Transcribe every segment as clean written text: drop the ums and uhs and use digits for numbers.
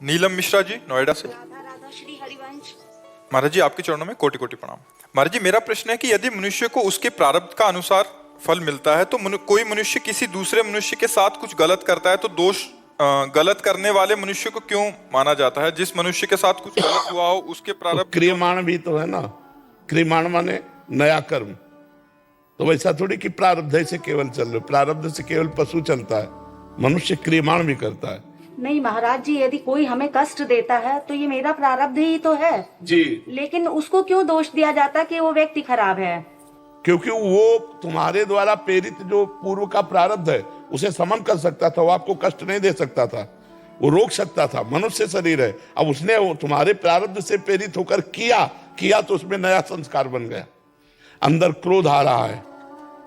नीलम मिश्रा जी, नोएडा से। राधा राधा श्री हरिवंश। महाराज जी, आपके चरणों में कोटि कोटि प्रणाम। महाराज जी, मेरा प्रश्न है कि यदि मनुष्य को उसके प्रारब्ध का अनुसार फल मिलता है तो कोई मनुष्य किसी दूसरे मनुष्य के साथ कुछ गलत करता है तो दोष गलत करने वाले मनुष्य को क्यों माना जाता है? जिस मनुष्य के साथ कुछ गलत हुआ हो उसके तो प्रारब्ध क्रियमाण भी तो है ना। क्रियमाण माने नया कर्म। तो वैसा थोड़ी कि प्रारब्ध से केवल चल रहे, प्रारब्ध से केवल पशु चलता है, मनुष्य क्रियमाण भी करता है। नहीं महाराज जी, यदि कोई हमें कष्ट देता है तो ये मेरा प्रारब्ध ही तो है जी। लेकिन उसको क्यों दोष दिया जाता कि वो व्यक्ति खराब है? क्योंकि वो तुम्हारे द्वारा प्रेरित जो पूर्व का प्रारब्ध है उसे समन कर सकता था, वो आपको कष्ट नहीं दे सकता था, वो रोक सकता था। मनुष्य शरीर है, अब उसने वो तुम्हारे प्रारब्ध से प्रेरित होकर किया तो उसमें नया संस्कार बन गया। अंदर क्रोध आ रहा है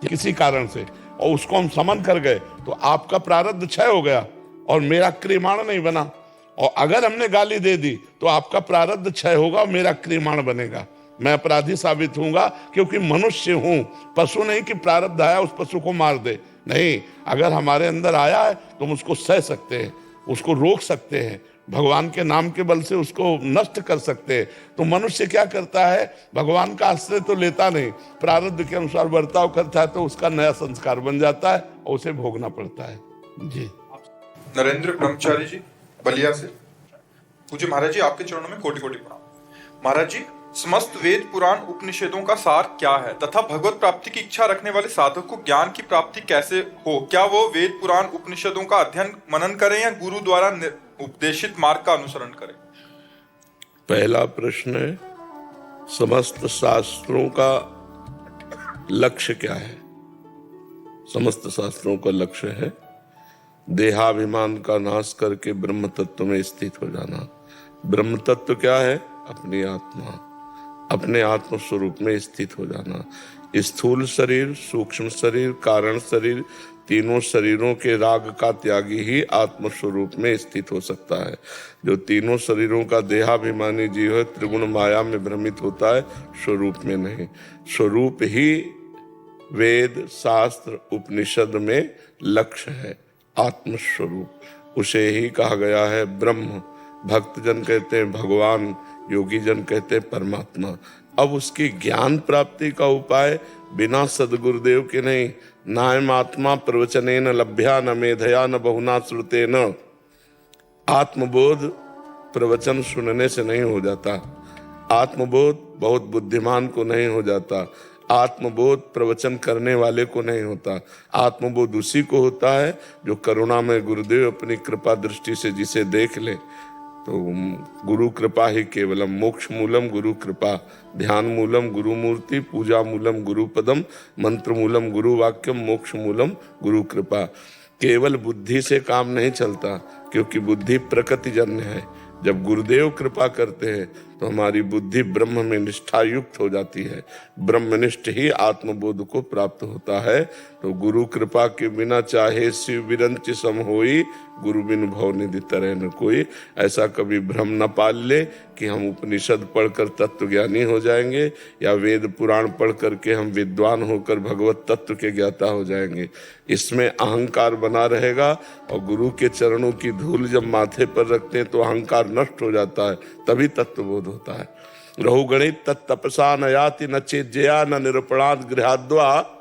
किसी कारण से और उसको हम समन कर गए तो आपका प्रारब्ध क्षय हो गया और मेरा क्रियमाण नहीं बना। और अगर हमने गाली दे दी तो आपका प्रारब्ध क्षय होगा और मेरा क्रियमाण बनेगा, मैं अपराधी साबित होऊंगा क्योंकि मनुष्य हूं, पशु नहीं कि प्रारब्ध आया उस पशु को मार दे। नहीं, अगर हमारे अंदर आया है तो हम उसको सह सकते हैं, उसको रोक सकते हैं, भगवान के नाम के बल से उसको नष्ट कर सकते हैं। तो मनुष्य क्या करता है, भगवान का आश्रय तो लेता नहीं, प्रारब्ध के अनुसार बर्ताव करता है तो उसका नया संस्कार बन जाता है और उसे भोगना पड़ता है। जी। नरेंद्र ब्रह्मचारी जी, बलिया से। पूज्य महाराज जी, आपके चरणों में कोटि कोटि प्रणाम। महाराज जी, समस्त वेद पुराण उपनिषदों का सार क्या है तथा भगवत प्राप्ति की इच्छा रखने वाले साधक को ज्ञान की प्राप्ति कैसे हो? क्या वो वेद पुराण उपनिषदों का अध्ययन मनन करें या गुरु द्वारा उपदेशित मार्ग का अनुसरण करें? पहला प्रश्न है, समस्त शास्त्रों का लक्ष्य क्या है? समस्त शास्त्रों का लक्ष्य है देहाभिमान का नाश करके ब्रह्म तत्व में स्थित हो जाना। ब्रह्म तत्व क्या है? अपनी आत्मा, अपने आत्म स्वरूप में स्थित हो जाना। स्थूल शरीर, सूक्ष्म शरीर, कारण शरीर, तीनों शरीरों के राग का त्यागी ही आत्म स्वरूप में स्थित हो सकता है। जो तीनों शरीरों का देहाभिमानी जीव है, त्रिगुण माया में भ्रमित होता है, स्वरूप में नहीं। स्वरूप ही वेद शास्त्र उपनिषद में लक्ष्य है, आत्मस्वरूप। उसे ही कहा गया है ब्रह्म। भक्तजन कहते हैं भगवान, योगी जन कहते हैं परमात्मा। अब उसकी ज्ञान प्राप्ति का उपाय बिना सदगुरुदेव के नहीं। नायम आत्मा प्रवचनेन लभ्या न मेधया न बहुना श्रुतेन। आत्मबोध प्रवचन सुनने से नहीं हो जाता, आत्मबोध बहुत बुद्धिमान को नहीं हो जाता, आत्मबोध प्रवचन करने वाले को नहीं होता। आत्मबोध उसी को होता है जो करुणा में गुरुदेव अपनी कृपा दृष्टि से जिसे देख ले। तो गुरु कृपा ही केवलम, मोक्ष मूलम गुरु कृपा, ध्यान मूलम गुरु मूर्ति, पूजा मूलम गुरु पदम, मंत्र मूलम गुरु वाक्यम, मोक्ष मूलम गुरु कृपा। केवल बुद्धि से काम नहीं चलता क्योंकि बुद्धि प्रकृति जन्य है। जब गुरुदेव कृपा करते हैं तो हमारी बुद्धि ब्रह्म में निष्ठा युक्त हो जाती है, ब्रह्मनिष्ठ ही आत्मबोध को प्राप्त होता है। तो गुरु कृपा के बिना चाहे शिव विरंच सम होई, गुरु बिन भव निधि तरह न कोई। ऐसा कभी भ्रम न पाल ले कि हम उपनिषद पढ़कर तत्व ज्ञानी हो जाएंगे या वेद पुराण पढ़ करके हम विद्वान होकर भगवत तत्व के ज्ञाता हो जाएंगे। इसमें अहंकार बना रहेगा और गुरु के चरणों की धूल जब माथे पर रखते हैं तो अहंकार नष्ट हो जाता है, तभी तत्वबोध होता है। रहुगणित तत्तपसा न याति न चेज्जया न निरूपणात् गृहाद्वा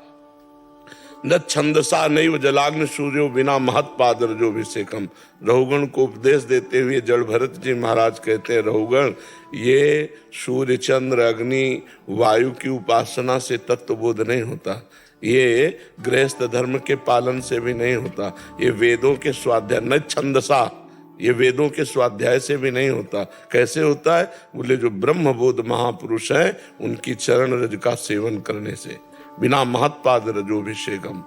न छंदसा नैव जलाग्नि सूर्यो बिना महत्पादरजो अभिषेकम। रहुगण को उपदेश देते हुए जड़ भरत जी महाराज कहते हैं, रहुगण ये सूर्य चंद्र अग्नि वायु की उपासना से तत्वबोध नहीं होता, ये गृहस्थ धर्म के पालन से भी नहीं होता, ये वेदों के स्वाध्याय न छंदसा, ये वेदों के स्वाध्याय से भी नहीं होता। कैसे होता है? बोले जो ब्रह्मबोध महापुरुष हैं उनकी चरण रज का सेवन करने से, बिना महत्पाद रजोभिषेकम।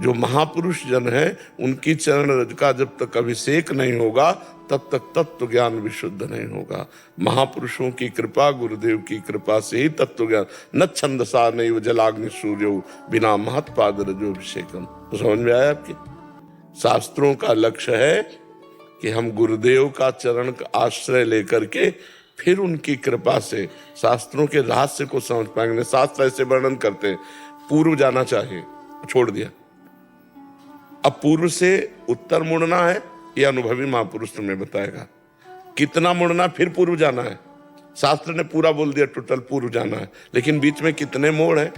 जो महापुरुष जन है उनकी चरण रज का जब तक अभिषेक नहीं होगा तब तक तत्व ज्ञान विशुद्ध नहीं होगा। महापुरुषों की कृपा, गुरुदेव की कृपा से ही तत्व ज्ञान। न छंदसा नैव जलाग्नि सूर्यो बिना महत्पाद रजोभिषेकम। तो समझ में आया आपके? शास्त्रों का लक्ष्य है कि हम गुरुदेव का चरण का आश्रय लेकर के फिर उनकी कृपा से शास्त्रों के रहस्य को समझ पाएंगे। शास्त्र ऐसे वर्णन करते हैं, पूर्व जाना चाहिए, छोड़ दिया, अब पूर्व से उत्तर मुड़ना है, ये अनुभवी महापुरुष तुम्हें बताएगा। कितना मुड़ना, फिर पूर्व जाना है। शास्त्र ने पूरा बोल दिया टोटल पूर्व जाना है, लेकिन बीच में कितने मोड़ हैं,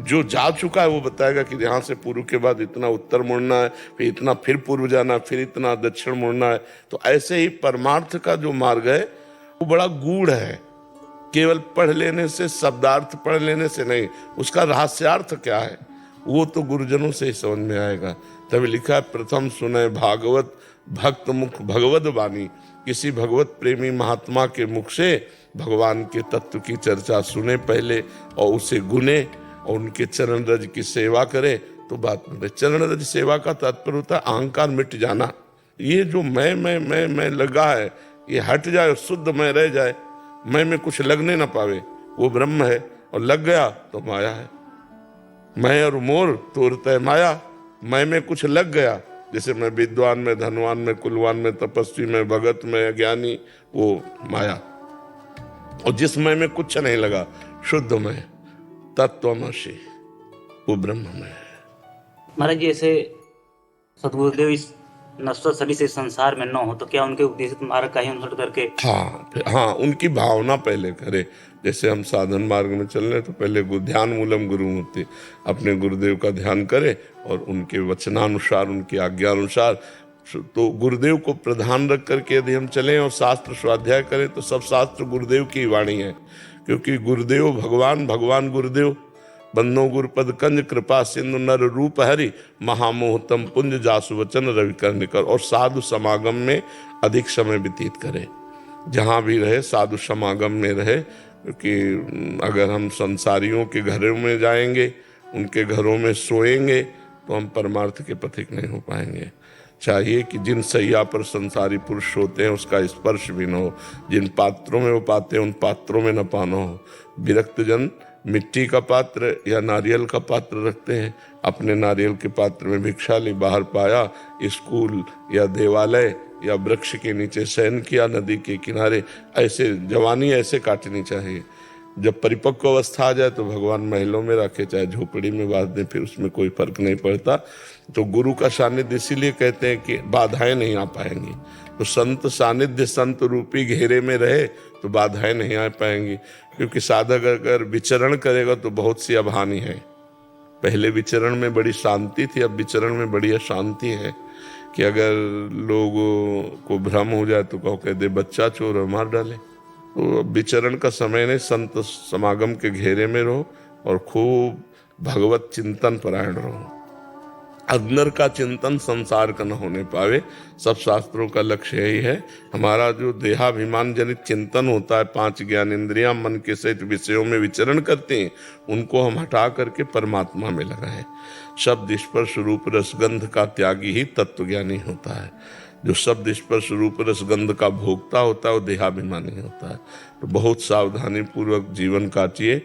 जो जा चुका है वो बताएगा कि यहाँ से पूर्व के बाद इतना उत्तर मुड़ना है, फिर इतना फिर पूर्व जाना है, फिर इतना दक्षिण मुड़ना है। तो ऐसे ही परमार्थ का जो मार्ग है वो बड़ा गूढ़ है। केवल पढ़ लेने से, शब्दार्थ पढ़ लेने से नहीं, उसका रहस्यार्थ क्या है वो तो गुरुजनों से ही समझ में आएगा। तभी लिखा है, प्रथम सुने भागवत भक्त मुख भगवत वाणी। किसी भगवत प्रेमी महात्मा के मुख से भगवान के तत्व की चर्चा सुने पहले, और उसे गुने और उनके चरण रज की सेवा करे तो बात बने। चरण रज सेवा का तात्पर्य होता है अहंकार मिट जाना। ये जो मैं लगा है ये हट जाए, शुद्ध मैं रह जाए, मैं में कुछ लगने ना पावे, वो ब्रह्म है। और लग गया तो माया है। मैं और मोर तोरते माया, मैं में कुछ लग गया, जैसे मैं विद्वान में, धनवान में, कुलवान में, तपस्वी में, भगत में, अज्ञानी, वो माया। और जिस मैं में कुछ नहीं लगा, शुद्ध में, तत्वमसि, वो ब्रह्म में है। महाराज जी, ऐसे सदगुरुदेव इस नश्वर शरीर से संसार में न हो तो क्या उनके उपदेशित मार्ग का ही अनुसरण करके? हाँ, उनकी भावना पहले करे। जैसे हम साधन मार्ग में चल रहे तो पहले ध्यान मूलम गुरु होते, अपने गुरुदेव का ध्यान करे और उनके वचनानुसार, उनकी आज्ञानुसार, तो गुरुदेव को प्रधान रख करके यदि हम चलें और शास्त्र स्वाध्याय करें तो सब शास्त्र गुरुदेव की वाणी है। क्योंकि गुरुदेव भगवान, भगवान गुरुदेव, बंदो गुरुपद कंज कृपा सिंधु नर रूप हरि, महामोहतम पुंज जासु वचन रवि कर निकर। और साधु समागम में अधिक समय व्यतीत करे, जहाँ भी रहे साधु समागम में रहे। क्योंकि अगर हम संसारियों के घरों में जाएंगे, उनके घरों में सोएंगे तो हम परमार्थ के पथिक नहीं हो पाएंगे। चाहिए कि जिन सैया पर संसारी पुरुष होते हैं उसका स्पर्श भी न हो, जिन पात्रों में वो पाते हैं उन पात्रों में न पाना हो। विरक्त जन मिट्टी का पात्र या नारियल का पात्र रखते हैं, अपने नारियल के पात्र में भिक्षा ली, बाहर पाया स्कूल या देवालय या वृक्ष के नीचे शयन किया, नदी के किनारे। ऐसे जवानी ऐसे काटनी चाहिए। जब परिपक्व अवस्था आ जाए तो भगवान महलों में रखे, चाहे झोपड़ी में बांध दें, फिर उसमें कोई फर्क नहीं पड़ता। तो गुरु का सानिध्य इसीलिए कहते हैं कि बाधाएं नहीं आ पाएंगी। तो संत सानिध्य, संत रूपी घेरे में रहे तो बाधाएं नहीं आ पाएंगी। क्योंकि साधक अगर विचरण करेगा तो बहुत सी अभानी है। पहले विचरण में बड़ी शांति थी, अब विचरण में बड़ी अशांति है। कि अगर लोगों को भ्रम हो जाए तो कहो कह दे बच्चा चोर और मार डाले। तो विचरण का समय नहीं, संत समागम के घेरे में रहो और खूब भगवत चिंतन परायण रहो। अग्नर का चिंतन संसार का न होने पावे। सब शास्त्रों का लक्ष्य यही है। हमारा जो देहाभिमान जनित चिंतन होता है, 5 ज्ञान इंद्रियां मन के सहित विषयों में विचरण करते हैं, उनको हम हटा करके परमात्मा में लगाएं। शब्द स्पर्श रूप रसगंध का त्यागी ही तत्वज्ञानी होता है। जो शब्द स्पर्श रूप रसगंध का भोक्ता होता है वो देहाभिमानी होता है। तो बहुत सावधानी पूर्वक जीवन काटिए,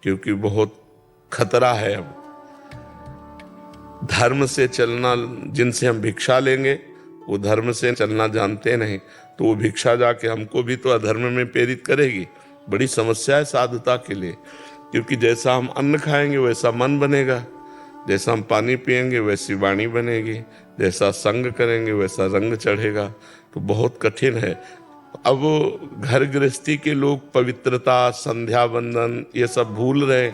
क्योंकि बहुत खतरा है। अब धर्म से चलना, जिनसे हम भिक्षा लेंगे वो धर्म से चलना जानते नहीं, तो वो भिक्षा जाके हमको भी तो अधर्म में प्रेरित करेगी। बड़ी समस्या है साधुता के लिए। क्योंकि जैसा हम अन्न खाएंगे वैसा मन बनेगा, जैसा हम पानी पिएंगे वैसी वाणी बनेगी, जैसा संग करेंगे वैसा रंग चढ़ेगा। तो बहुत कठिन है। अब घर गृहस्थी के लोग पवित्रता, संध्या बंदन ये सब भूल रहे।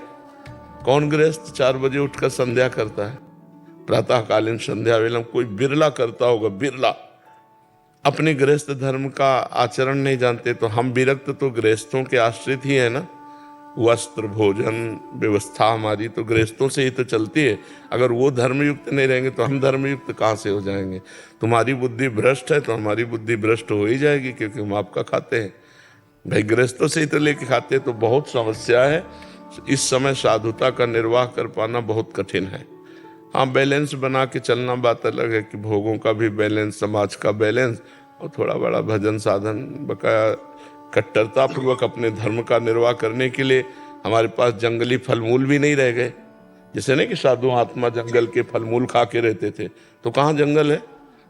कौन गृहस्थ 4 बजे उठकर संध्या करता है? प्रातःकालीन संध्या वेलम कोई बिरला करता होगा, बिरला। अपने गृहस्थ धर्म का आचरण नहीं जानते। तो हम विरक्त तो गृहस्थों के आश्रित ही है ना। वस्त्र, भोजन, व्यवस्था हमारी तो गृहस्थों से ही तो चलती है। अगर वो धर्मयुक्त नहीं रहेंगे तो हम धर्मयुक्त कहाँ से हो जाएंगे? तुम्हारी बुद्धि भ्रष्ट है तो हमारी बुद्धि भ्रष्ट हो ही जाएगी, क्योंकि हम आपका खाते हैं भाई, गृहस्थों से ही तो लेके खाते हैं। तो बहुत समस्या है। इस समय साधुता का निर्वाह कर पाना बहुत कठिन है। हाँ, बैलेंस बना के चलना बात अलग है कि भोगों का भी बैलेंस, समाज का बैलेंस, और थोड़ा बड़ा भजन साधन, बकाया कट्टरता पूर्वक अपने धर्म का निर्वाह करने के लिए हमारे पास जंगली फल मूल भी नहीं रह गए। जैसे नहीं कि साधु आत्मा जंगल के फल मूल खा के रहते थे, तो कहाँ जंगल है,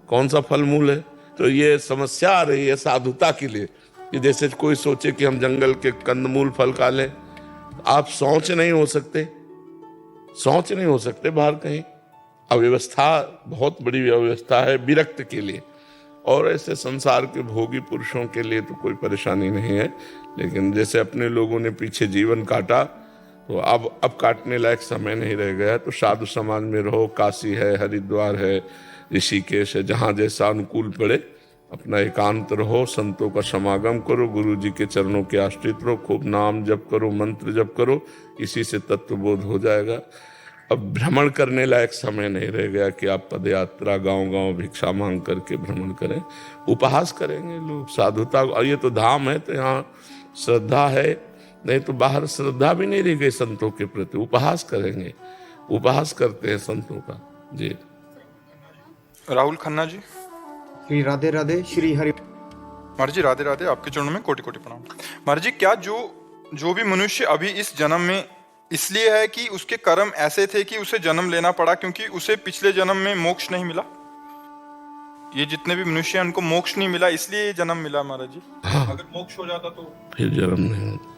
कौन सा फल मूल है? तो ये समस्या आ रही है साधुता के लिए कि जैसे कोई सोचे कि हम जंगल के कंदमूल फल खा लें। आप शौच नहीं हो सकते, शौच नहीं हो सकते बाहर कहीं। अव्यवस्था बहुत बड़ी अव्यवस्था है विरक्त के लिए। और ऐसे संसार के भोगी पुरुषों के लिए तो कोई परेशानी नहीं है, लेकिन जैसे अपने लोगों ने पीछे जीवन काटा तो अब काटने लायक समय नहीं रह गया। तो साधु समाज में रहो, काशी है, हरिद्वार है, ऋषिकेश है, जहाँ जैसा अनुकूल पड़े अपना एकांत रहो, संतों का समागम करो, गुरु जी के चरणों के आश्रित रहो, खूब नाम जप करो, मंत्र जप करो, इसी से तत्वबोध हो जाएगा। अब भ्रमण करने लायक समय नहीं रह गया कि आप पदयात्रा गांव-गांव भिक्षा मांग करके भ्रमण करें। उपहास करेंगे लोग साधुता, और ये तो धाम है तो यहाँ श्रद्धा है, नहीं तो बाहर श्रद्धा भी नहीं रह गई संतों के प्रति, उपहास करेंगे, उपहास करते हैं संतों का। जी राहुल खन्ना जी। श्री राधे राधे, श्री हरि। महाराज जी राधे राधे, आपके चरणों में कोटि कोटि प्रणाम। महाराज जी, क्या जो भी मनुष्य अभी इस जन्म में इसलिए है कि उसके कर्म ऐसे थे कि उसे जन्म लेना पड़ा, क्योंकि उसे पिछले जन्म में मोक्ष नहीं मिला? ये जितने भी मनुष्य हैं उनको मोक्ष नहीं मिला, इसलिए ये जन्म मिला महाराज जी। हाँ। अगर मोक्ष हो जाता तो फिर जन्म नहीं होता।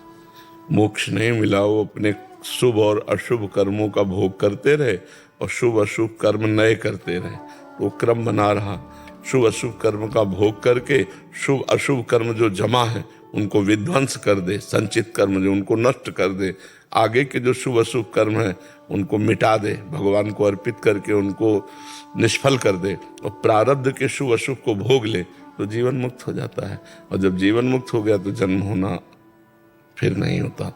मोक्ष नहीं मिला, वो अपने शुभ और अशुभ कर्मों का भोग करते रहे और शुभ अशुभ कर्म नए करते रहे, तो क्रम बना रहा। शुभ अशुभ कर्म का भोग करके शुभ अशुभ कर्म जो जमा है उनको विध्वंस कर दे, संचित कर्म जो उनको नष्ट कर दे, आगे के जो शुभ अशुभ कर्म है उनको मिटा दे, भगवान को अर्पित करके उनको निष्फल कर दे और प्रारब्ध के शुभ अशुभ को भोग ले तो जीवन मुक्त हो जाता है। और जब जीवन मुक्त हो गया तो जन्म होना फिर नहीं होता।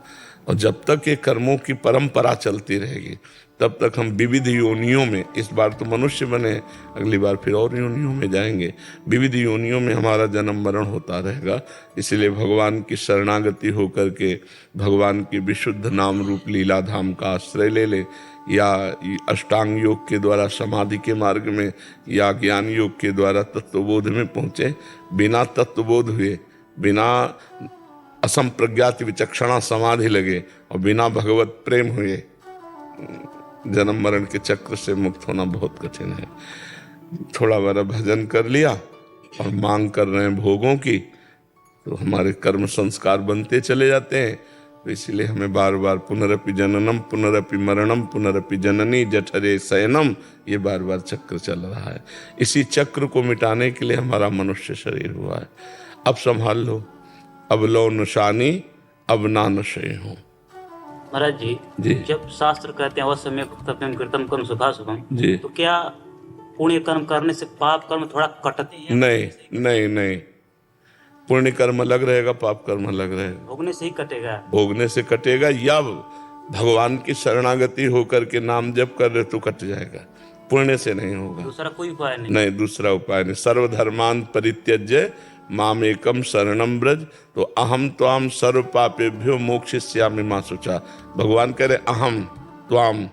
और जब तक ये कर्मों की परंपरा चलती रहेगी तब तक हम विविध योनियों में, इस बार तो मनुष्य बने, अगली बार फिर और योनियों में जाएंगे, विविध योनियों में हमारा जन्म मरण होता रहेगा। इसलिए भगवान की शरणागति होकर के भगवान की विशुद्ध नाम रूप लीला धाम का आश्रय ले ले, या अष्टांग योग के द्वारा समाधि के मार्ग में या ज्ञान योग के द्वारा तत्वबोध में पहुँचे। बिना तत्वबोध हुए, बिना असंप्रज्ञात विचक्षणा समाधि लगे और बिना भगवत प्रेम हुए जन्म मरण के चक्र से मुक्त होना बहुत कठिन है। थोड़ा बड़ा भजन कर लिया और मांग कर रहे हैं भोगों की तो हमारे कर्म संस्कार बनते चले जाते हैं। तो इसलिए हमें बार बार पुनरपि जननम पुनरपि मरणम पुनरपि जननी जठरे शयनम, ये बार बार चक्र चल रहा है। इसी चक्र को मिटाने के लिए हमारा मनुष्य शरीर हुआ है। अब संभाल लो, अब लो निशानी, अब ना नशे हो। महाराज जी। जी, जब शास्त्र कहते हैं अवश्य में कर्तव्यम कृतम कर्म शुभाशुभम, जी, तो क्या पुण्य कर्म करने से पाप कर्म थोड़ा कटते हैं? नहीं नहीं नहीं, पुण्य कर्म अलग रहेगा, पाप कर्म अलग रहेगा। भोगने से ही कटेगा? भोगने से कटेगा, या भगवान की शरणागति होकर के नाम जप कर रहे तो कट जाएगा, पुण्य से नहीं होगा। दूसरा कोई उपाय नहीं? नहीं, दूसरा उपाय नहीं। सर्वधर्मान परित्यज्य माम एकम शरणम ब्रज, तो अहम त्वाम सर्व पापेभ्यो मोक्षयिष्यामि मा शुचा। भगवान कह रहे अहम त्वाम,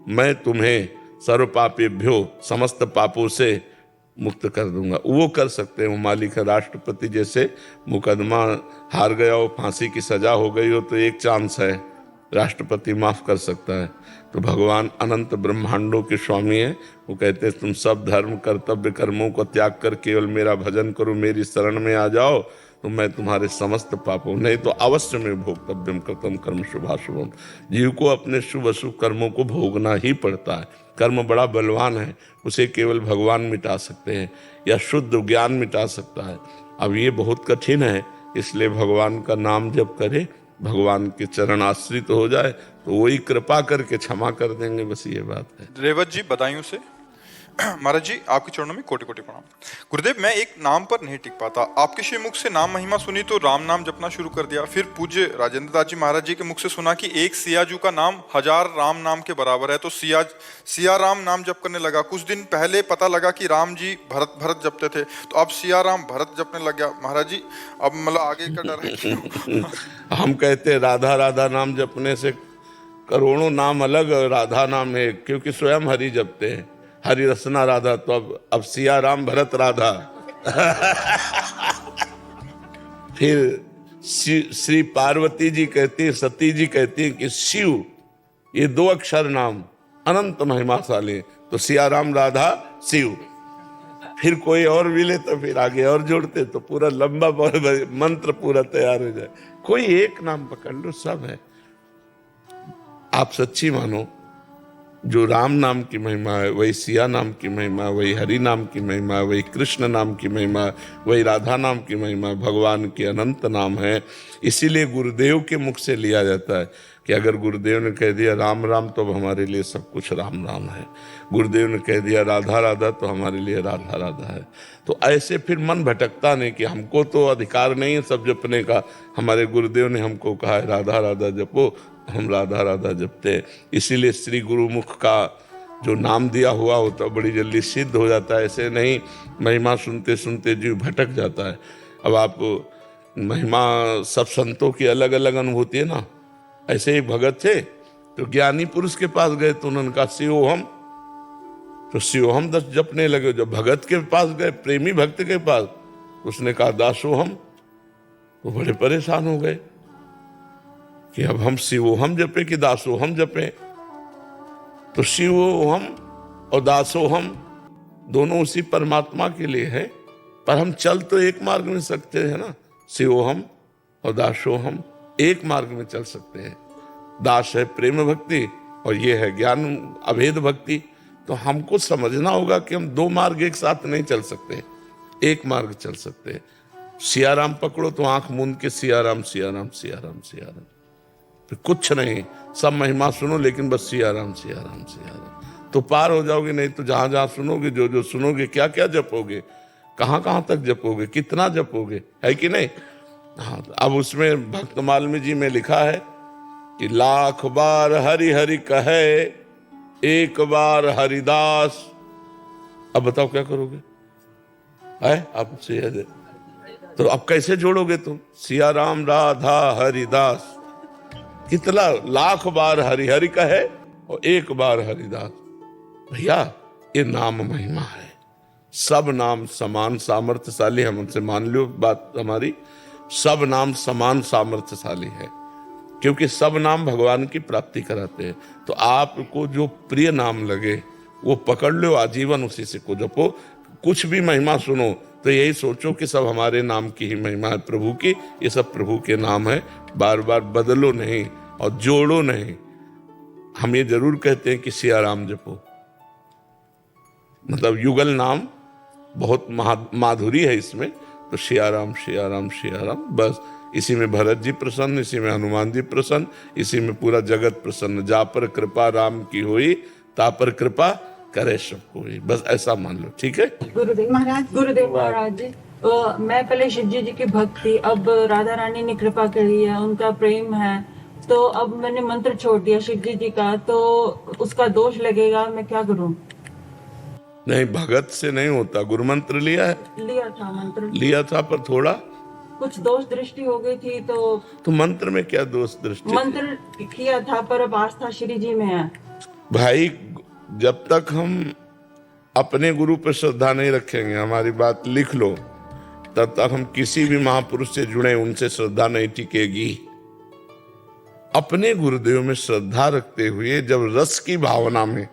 मैं तुम्हें सर्व पापेभ्यो, समस्त पापों से मुक्त कर दूंगा। वो कर सकते हैं, वो मालिक है। राष्ट्रपति जैसे मुकदमा हार गया हो, फांसी की सजा हो गई हो तो एक चांस है, राष्ट्रपति माफ कर सकता है। तो भगवान अनंत ब्रह्मांडों के स्वामी हैं। वो कहते हैं तुम सब धर्म कर्तव्य कर्मों को त्याग कर केवल मेरा भजन करो, मेरी शरण में आ जाओ तो मैं तुम्हारे समस्त पापों, नहीं तो अवश्य में भोक्तव्यम कृतम कर्म शुभाशुभम। जीव को अपने शुभ अशुभ कर्मों को भोगना ही पड़ता है। कर्म बड़ा बलवान है, उसे केवल भगवान मिटा सकते हैं या शुद्ध ज्ञान मिटा सकता है। अब ये बहुत कठिन है, इसलिए भगवान का नाम जप करे, भगवान के चरण आश्रित हो जाए तो वही कृपा करके क्षमा कर देंगे, बस ये बात है। रेवत जी बदायूं से। महाराज जी आपके चरणों में कोटि कोटि प्रणाम। गुरुदेव, मैं एक नाम पर नहीं टिक पाता। आपके श्री मुख से नाम महिमा सुनी तो राम नाम जपना शुरू कर दिया। फिर पूज्य राजेंद्र दास जी महाराज जी के मुख से सुना कि एक सियाजू का नाम 1000 राम नाम के बराबर है, तो सिया राम नाम जप करने लगा। कुछ दिन पहले पता लगा कि राम जी भरत जपते थे, तो अब सिया राम भरत जपने लग गया। महाराज जी अब मतलब आगे का डर है। हम कहते हैं राधा राधा नाम जपने से करोड़ों नाम अलग, राधा नाम है, क्योंकि स्वयं हरि जपते हैं। हरि रसना राधा, तो अब सिया राम भरत राधा। फिर श्री पार्वती जी कहती है, सती जी कहती है कि शिव, ये 2 अक्षर नाम अनंत महिमाशाली, तो सिया राम राधा शिव। फिर कोई और मिले तो फिर आगे और जोड़ते तो पूरा लंबा मंत्र पूरा तैयार हो जाए। कोई एक नाम पकड़ लो, सब है। आप सच्ची मानो, जो राम नाम की महिमा है, वही सिया नाम की महिमा, वही हरि नाम की महिमा, वही कृष्ण नाम की महिमा, वही राधा नाम की महिमा, भगवान के अनंत नाम है। इसीलिए गुरुदेव के मुख से लिया जाता है कि अगर गुरुदेव ने कह दिया राम राम तो अब हमारे लिए सब कुछ राम राम है, गुरुदेव ने कह दिया राधा राधा तो हमारे लिए राधा राधा है। तो ऐसे फिर मन भटकता नहीं कि हमको तो अधिकार नहीं है सब जपने का, हमारे गुरुदेव ने हमको कहा है राधा राधा जपो, हम राधा राधा जपते हैं। इसीलिए श्री गुरुमुख का जो नाम दिया हुआ होता बड़ी जल्दी सिद्ध हो जाता है। ऐसे नहीं महिमा सुनते सुनते जीव भटक जाता है। अब आप महिमा सब संतों की अलग अलग अनुभूति है ना। ऐसे एक भगत थे तो ज्ञानी पुरुष के पास गए तो उन्होंने कहा शिवोहम, तो शिवोहम दस जपने लगे। जब भगत के पास गए, प्रेमी भक्त के पास, उसने कहा दासोहम, तो बड़े परेशान हो गए कि अब हम शिवोहम जपे कि दासोहम जपे। तो शिवोहम और दासोहम दोनों उसी परमात्मा के लिए है, पर हम चल तो एक मार्ग में सकते हैं ना। शिवोहम और दासोहम एक मार्ग में चल सकते हैं। दास है प्रेम भक्ति और ये है ज्ञान अभेद भक्ति। तो हमको समझना होगा कि हम दो मार्ग एक साथ नहीं चल सकते, एक मार्ग चल सकते हैं। सियाराम पकड़ो तो आंख मूंद के सियाराम सियाराम सियाराम सियाराम, फिर कुछ नहीं, सब महिमा सुनो लेकिन बस सियाराम सियाराम सियाराम, तो पार हो जाओगे। नहीं तो जहां जहां सुनोगे, जो जो सुनोगे, क्या क्या जपोगे, कहां कहां तक जपोगे, कितना जपोगे, है कि नहीं। हाँ, अब उसमें भक्त मालवी जी में लिखा है कि लाख बार हरि हरि कहे, एक बार हरिदास। अब बताओ क्या करोगे, है आपसे याद है तो अब कैसे जोड़ोगे तुम सिया राम राधा हरिदास। कितना लाख बार हरि हरि कहे और एक बार हरिदास। भैया ये नाम महिमा है। सब नाम समान सामर्थ्यशाली है। हमसे मान लो बात हमारी, सब नाम समान सामर्थ्यशाली है क्योंकि सब नाम भगवान की प्राप्ति कराते हैं। तो आपको जो प्रिय नाम लगे वो पकड़ लो, आजीवन उसी से को जपो। कुछ भी महिमा सुनो तो यही सोचो कि सब हमारे नाम की ही महिमा है, प्रभु की। ये सब प्रभु के नाम है। बार बार बदलो नहीं और जोड़ो नहीं। हम ये जरूर कहते हैं कि सिया राम जपो, मतलब युगल नाम बहुत माधुरी है इसमें। तो सिया राम सिया राम सिया राम, बस इसी में भरत जी प्रसन्न, इसी में हनुमान जी प्रसन्न, इसी में पूरा जगत प्रसन्न। जा पर कृपा राम की हुई, ता पर कृपा करे सबको हुई। बस ऐसा मान लो, ठीक है। गुरुदेव महाराज जी, मैं पहले शिव जी की भक्त थी, अब राधा रानी ने कृपा करी है, उनका प्रेम है, तो अब मैंने मंत्र छोड़ दिया शिव जी का, तो उसका दोष लगेगा, मैं क्या करूं। नहीं, भगत से नहीं होता। गुरु मंत्र लिया है? लिया था मंत्र, लिया था, पर थोड़ा कुछ दोष दृष्टि हो गई थी। तो मंत्र में क्या दोष दृष्टि? मंत्र किया था पर अब आस्था श्री जी में है। भाई जब तक हम अपने गुरु पर श्रद्धा नहीं रखेंगे, हमारी बात लिख लो, तब तक हम किसी भी महापुरुष से जुड़े उनसे श्रद्धा नहीं टिकेगी। अपने गुरुदेव में श्रद्धा रखते हुए, जब रस की भावना में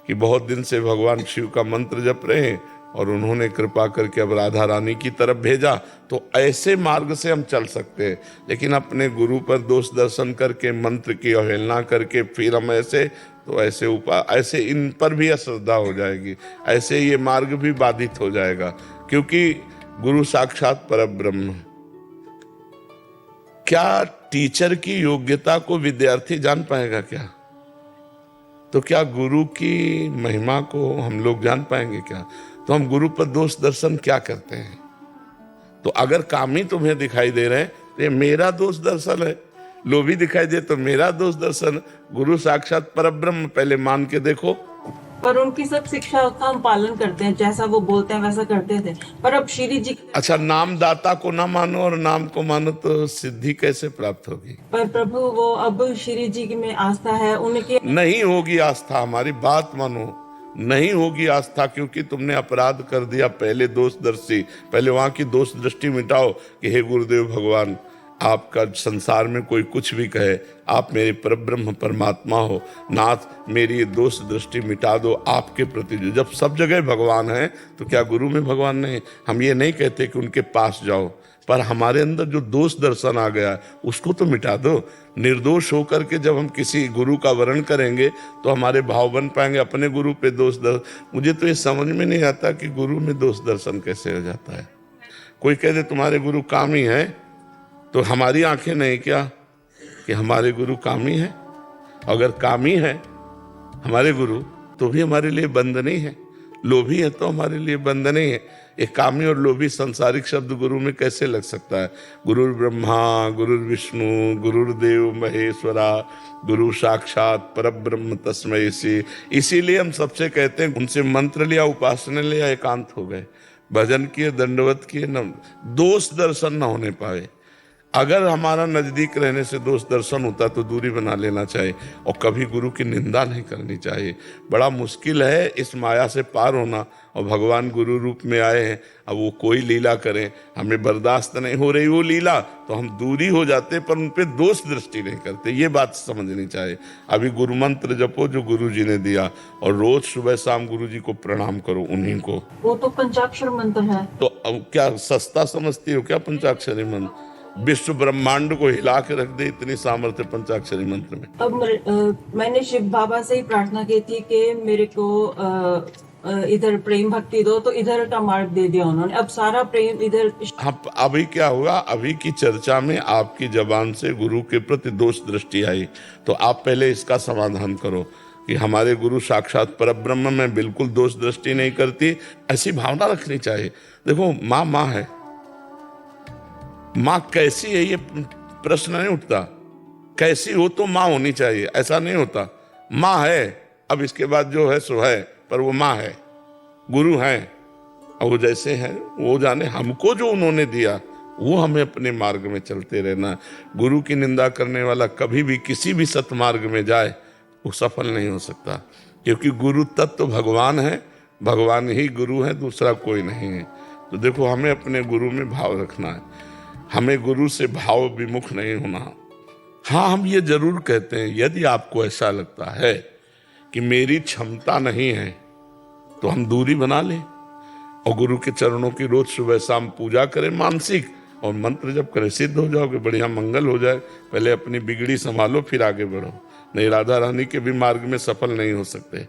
कि बहुत दिन से भगवान शिव का मंत्र जप रहे हैं और उन्होंने कृपा करके अब राधा रानी की तरफ भेजा, तो ऐसे मार्ग से हम चल सकते हैं। लेकिन अपने गुरु पर दोष दर्शन करके, मंत्र की अवहेलना करके फिर हम ऐसे, तो ऐसे इन पर भी अश्रद्धा हो जाएगी, ऐसे ये मार्ग भी बाधित हो जाएगा। क्योंकि गुरु साक्षात परब्रह्म। क्या टीचर की योग्यता को विद्यार्थी जान पाएगा क्या? तो क्या गुरु की महिमा को हम लोग जान पाएंगे क्या? तो हम गुरु पर दोष दर्शन क्या करते हैं? तो अगर कामी तुम्हें दिखाई दे रहे हैं तो ये मेरा दोष दर्शन है, लोभी दिखाई दे तो मेरा दोष दर्शन। गुरु साक्षात परब्रह्म, पहले मान के देखो। पर उनकी सब शिक्षा का हम पालन करते हैं, जैसा वो बोलते हैं वैसा करते थे। पर अब श्री जी, अच्छा, नाम दाता को ना मानो और नाम को मानो तो सिद्धि कैसे प्राप्त होगी? पर प्रभु वो अब श्री जी में आस्था है, उनके नहीं होगी आस्था। हमारी बात मानो, नहीं होगी आस्था, क्योंकि तुमने अपराध कर दिया। पहले दोष दर्शी, पहले वहां की दोष दृष्टि मिटाओ कि हे गुरुदेव भगवान, आपका संसार में कोई कुछ भी कहे, आप मेरे परब्रह्म परमात्मा हो, नाथ मेरी ये दोष दृष्टि मिटा दो आपके प्रति। जो जब सब जगह भगवान है तो क्या गुरु में भगवान नहीं? हम ये नहीं कहते कि उनके पास जाओ, पर हमारे अंदर जो दोष दर्शन आ गया उसको तो मिटा दो। निर्दोष होकर के जब हम किसी गुरु का वर्ण करेंगे तो हमारे भाव बन पाएंगे। अपने गुरु पे दोष दर्शन, मुझे तो ये समझ में नहीं आता कि गुरु में दोष दर्शन कैसे हो जाता है। कोई कह दे तुम्हारे गुरु कामी है, तो हमारी आंखें नहीं क्या कि हमारे गुरु कामी है? अगर कामी है हमारे गुरु तो भी हमारे लिए बंद नहीं है, लोभी है तो हमारे लिए बंद नहीं है। एक कामी और लोभी सांसारिक शब्द गुरु में कैसे लग सकता है? गुरुर ब्रह्मा गुरुर विष्णु गुरुर्देव महेश्वरा गुरु साक्षात परब्रह्म तस्मै श्री। इसीलिए हम सबसे कहते हैं उनसे मंत्र लिया, उपासना लिया, एकांत हो गए, भजन किए, दंडवत किए, न दोष दर्शन न होने पाए। अगर हमारा नजदीक रहने से दोष दर्शन होता तो दूरी बना लेना चाहिए और कभी गुरु की निंदा नहीं करनी चाहिए। बड़ा मुश्किल है इस माया से पार होना, और भगवान गुरु रूप में आए हैं। अब वो कोई लीला करें, हमें बर्दाश्त नहीं हो रही वो लीला, तो हम दूरी हो जाते पर उन पे दोष दृष्टि नहीं करते। ये बात समझनी चाहिए। अभी गुरु मंत्र जपो जो गुरु जी ने दिया, और रोज सुबह शाम गुरु जी को प्रणाम करो, उन्हीं को। वो तो पंचाक्षर मंत्र है। तो अब क्या सस्ता समझती हो क्या पंचाक्षरी मंत्र? विश्व ब्रह्मांड को हिला के रख दे इतनी सामर्थ्य पंचाक्षरी मंत्र में। अब मैंने शिव बाबा से ही प्रार्थना की थी कि मेरे को इधर प्रेम भक्ति दो, तो इधर का मार्ग दे दिया उन्होंने। अब सारा प्रेम इधर। हाँ, अभी क्या हुआ, अभी की चर्चा में आपकी जबान से गुरु के प्रति दोष दृष्टि आई, तो आप पहले इसका समाधान करो कि हमारे गुरु साक्षात परब्रह्म में बिल्कुल दोष दृष्टि नहीं करती। ऐसी भावना रखनी चाहिए। देखो माँ माँ है, माँ कैसी है ये प्रश्न नहीं उठता, कैसी हो तो माँ होनी चाहिए, ऐसा नहीं होता। माँ है, अब इसके बाद जो है सो है, पर वो माँ है, गुरु है, और वो जैसे हैं वो जाने। हमको जो उन्होंने दिया वो हमें अपने मार्ग में चलते रहना। गुरु की निंदा करने वाला कभी भी किसी भी सतमार्ग में जाए वो सफल नहीं हो सकता, क्योंकि गुरु तत्व भगवान है, भगवान ही गुरु है, दूसरा कोई नहीं है। तो देखो हमें अपने गुरु में भाव रखना है, हमें गुरु से भाव विमुख नहीं होना। हाँ, हम ये जरूर कहते हैं यदि आपको ऐसा लगता है कि मेरी क्षमता नहीं है तो हम दूरी बना लें और गुरु के चरणों की रोज सुबह शाम पूजा करें मानसिक, और मंत्र जप करें, सिद्ध हो जाओगे, बढ़िया मंगल हो जाए। पहले अपनी बिगड़ी संभालो फिर आगे बढ़ो, नहीं राधा रानी के भी मार्ग में सफल नहीं हो सकते।